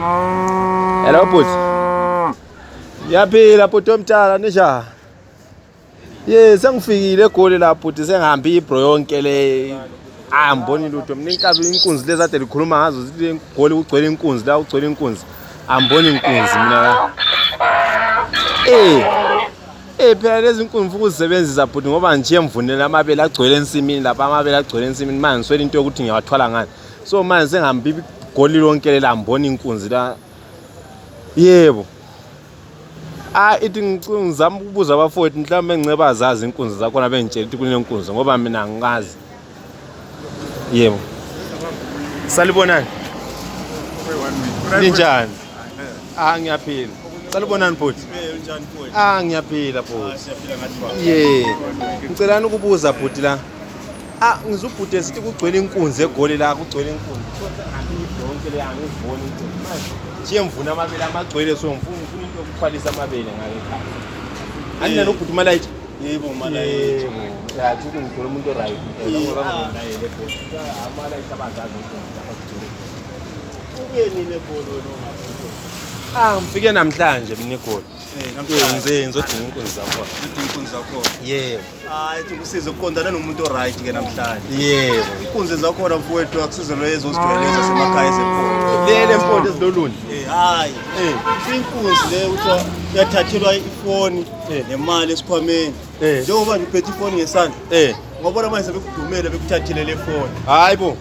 Hello bhuti. Yaphila bhuti omtala nisha. Sengifikile egoli la bhuti sengihambi ibro yonke le. Angiboni lutho mina inkabi inkunzi lezi ade likhuluma ngazo zithi egoli kugcwele inkunzi la kugcwele inkunzi. Angiboni inkunzi mina la. Phela lezi inkunzi mfuku uzisebenzisa bhuti ngoba nje emvunela amabele agcwele ensimini lapha amabele agcwele ensimini manje ngiswele into yokuthi ngiyawathwala ngani. So manje sengihambi igoli lonke lela ngibona inkunzi la. Yebo. Ithi ngizama ukubuza abafowethu mhlawumbe ngiceba azazi inkunzi zakhona bengitshela ukuthi kunenkunzi ngoba mina ngikazi. Yebo. Salibonani. Ninjani? Ngiyaphila. Salibonani bhuti. Unjani bhuti? Ngiyaphila bhuti. Siyaphila ngathi. Ngicelana ukubuza bhuti la. Ngizubhuti esithi kugcwele inkunzi egoli la kugcwele inkunzi. Yonke le angivuni inkunzi manje. Nje mvuna amabele amagcwele so ngifuna into yokuthwalisa amabele ngale ekhaya. Anina nobhuti Malayithi? Yebo Malayithi. Yathi ngithola umuntu oright. Ngoba naye le bhuti. Malayithi abazazi inkunzi lapha kugcwele. Uyeni le bolo noma? Ngifike namhlanje mina egoli. Namhlanje ngizodinga inkunzi zakhona. udinga inkunzi zakhona. Yebo. Ethi kusize ukuqondana nomuntu oright ke namhlanje. Yebo. Inkunzi zakhona mfowethu akusize lo ezozijwayeleza semakhaya ezemfundo. Lele mfundo eziloluni. Hayi. Inkunzi le uthiwa yathathelwa ifoni nemali esikhwameni. Njengoba ngiphethe ifoni ngesandla. Ngobona manje sebekudumele bekuthathile le foni. Hayibo.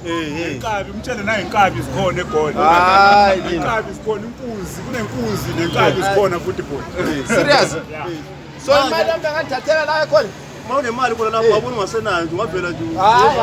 Inkabi umtshele nayo inkabi zikhona egoli. Hayi mina. Inkabi zikhona inkunzi, kunenkunzi nenkabi zikhona futhi bhuti. Serious? So imali yami ngangithathela la ekhona. Uma unemali khona lapho wabona ungasenayo ungavela nje.